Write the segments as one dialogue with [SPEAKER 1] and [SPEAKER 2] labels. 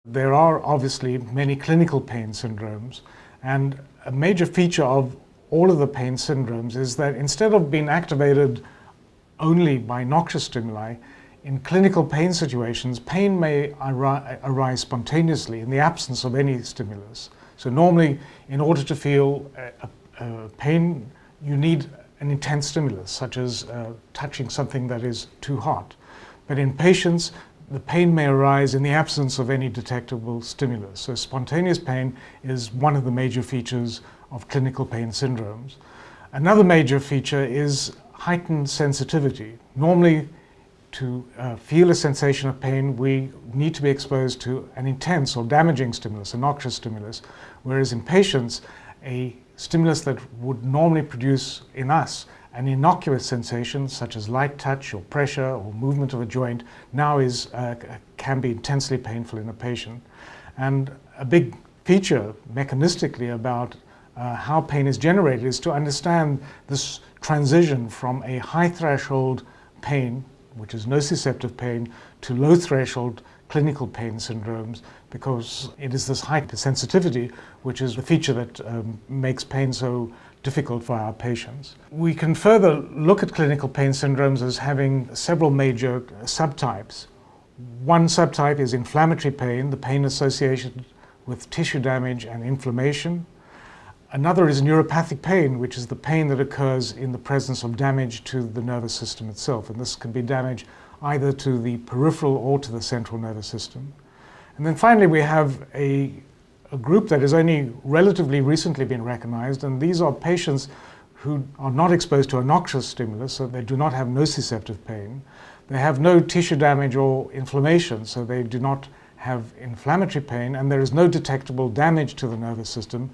[SPEAKER 1] There are obviously many clinical pain syndromes, and a major feature of all of the pain syndromes is that instead of being activated only by noxious stimuli, in clinical pain situations, pain may arise spontaneously in the absence of any stimulus. So normally, in order to feel pain, you need an intense stimulus, such as touching something that is too hot. But in patients, the pain may arise in the absence of any detectable stimulus. So spontaneous pain is one of the major features of clinical pain syndromes. Another major feature is heightened sensitivity. Normally, to feel a sensation of pain, we need to be exposed to an intense or damaging stimulus, a noxious stimulus, whereas in patients, a stimulus that would normally produce in us an innocuous sensation, such as light touch or pressure or movement of a joint, now can be intensely painful in a patient. And a big feature mechanistically about how pain is generated is to understand this transition from a high threshold pain, which is nociceptive pain, to low threshold clinical pain syndromes, because it is this hypersensitivity which is the feature that makes pain so difficult for our patients. We can further look at clinical pain syndromes as having several major subtypes. One subtype is inflammatory pain, the pain associated with tissue damage and inflammation. Another is neuropathic pain, which is the pain that occurs in the presence of damage to the nervous system itself. And this can be damage either to the peripheral or to the central nervous system. And then finally, we have a group that has only relatively recently been recognized, and these are patients who are not exposed to a noxious stimulus, so they do not have nociceptive pain. They have no tissue damage or inflammation, so they do not have inflammatory pain, and there is no detectable damage to the nervous system.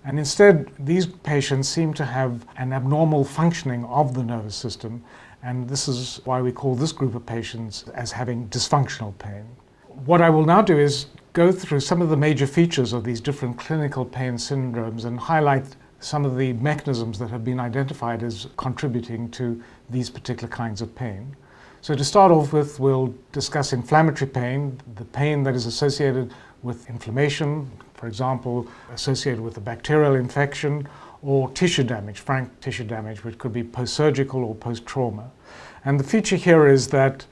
[SPEAKER 1] And instead, these patients seem to have an abnormal functioning of the nervous system, and this is why we call this group of patients as having dysfunctional pain. What I will now do is go through some of the major features of these different clinical pain syndromes and highlight some of the mechanisms that have been identified as contributing to these particular kinds of pain. So to start off with, we'll discuss inflammatory pain, the pain that is associated with inflammation, for example, associated with a bacterial infection, or tissue damage, frank tissue damage, which could be post-surgical or post-trauma. And the feature here is that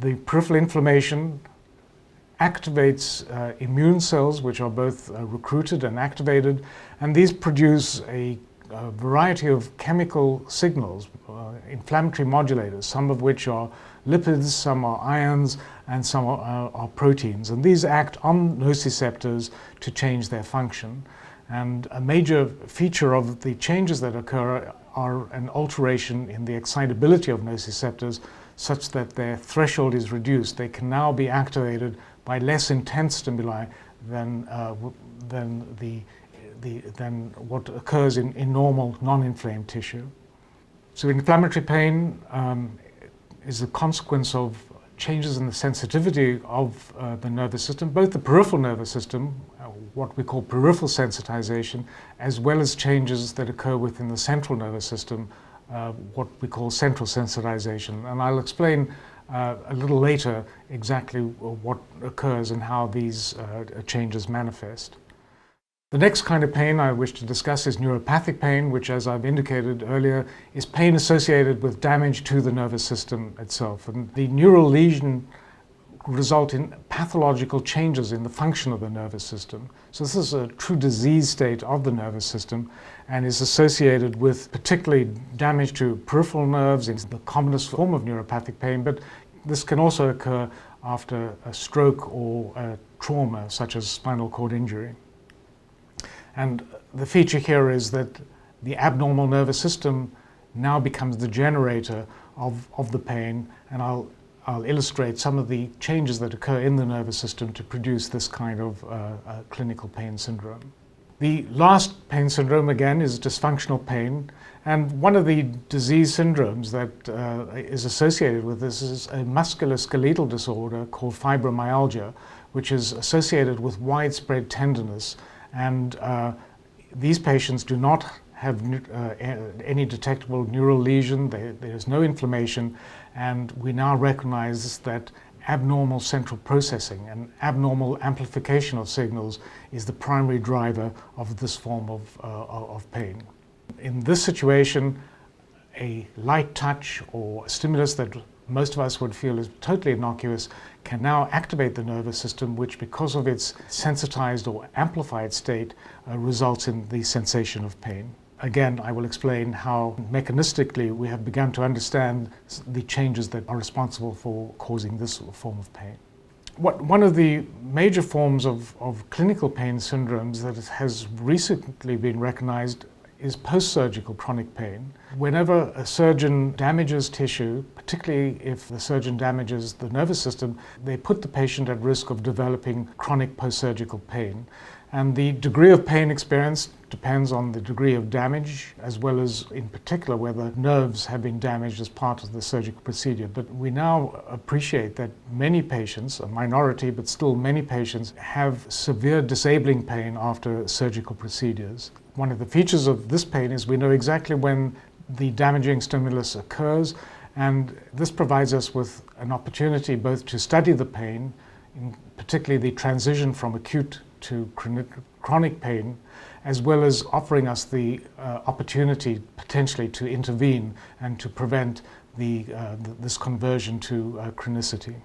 [SPEAKER 1] the peripheral inflammation activates immune cells, which are both recruited and activated, and these produce a variety of chemical signals, inflammatory modulators, some of which are lipids, some are ions, and some are proteins. And these act on nociceptors to change their function. And a major feature of the changes that occur are an alteration in the excitability of nociceptors such that their threshold is reduced. They can now be activated by less intense stimuli than what occurs in normal non-inflamed tissue. So inflammatory pain is a consequence of changes in the sensitivity of the nervous system, both the peripheral nervous system, what we call peripheral sensitization, as well as changes that occur within the central nervous system, what we call central sensitization. And I'll explain a little later exactly what occurs and how these changes manifest. The next kind of pain I wish to discuss is neuropathic pain, which, as I've indicated earlier, is pain associated with damage to the nervous system itself. And the neural lesion result in pathological changes in the function of the nervous system. So this is a true disease state of the nervous system and is associated with particularly damage to peripheral nerves. It's the commonest form of neuropathic pain, but this can also occur after a stroke or a trauma, such as spinal cord injury. And the feature here is that the abnormal nervous system now becomes the generator of the pain, and I'll illustrate some of the changes that occur in the nervous system to produce this kind of clinical pain syndrome. The last pain syndrome, again, is dysfunctional pain, and one of the disease syndromes that is associated with this is a musculoskeletal disorder called fibromyalgia, which is associated with widespread tenderness. And these patients do not have any detectable neural lesion. There is no inflammation, and we now recognize that abnormal central processing and abnormal amplification of signals is the primary driver of this form of pain. In this situation, a light touch or a stimulus that most of us would feel is totally innocuous can now activate the nervous system, which, because of its sensitized or amplified state, results in the sensation of pain. Again, I will explain how mechanistically we have begun to understand the changes that are responsible for causing this form of pain. One of the major forms of clinical pain syndromes that has recently been recognized is postsurgical chronic pain. Whenever a surgeon damages tissue, particularly if the surgeon damages the nervous system, they put the patient at risk of developing chronic postsurgical pain. And the degree of pain experienced depends on the degree of damage, as well as, in particular, whether nerves have been damaged as part of the surgical procedure. But we now appreciate that many patients, a minority, but still many patients, have severe disabling pain after surgical procedures. One of the features of this pain is we know exactly when the damaging stimulus occurs, and this provides us with an opportunity both to study the pain, particularly the transition from acute to chronic pain, as well as offering us the opportunity potentially to intervene and to prevent this conversion to chronicity.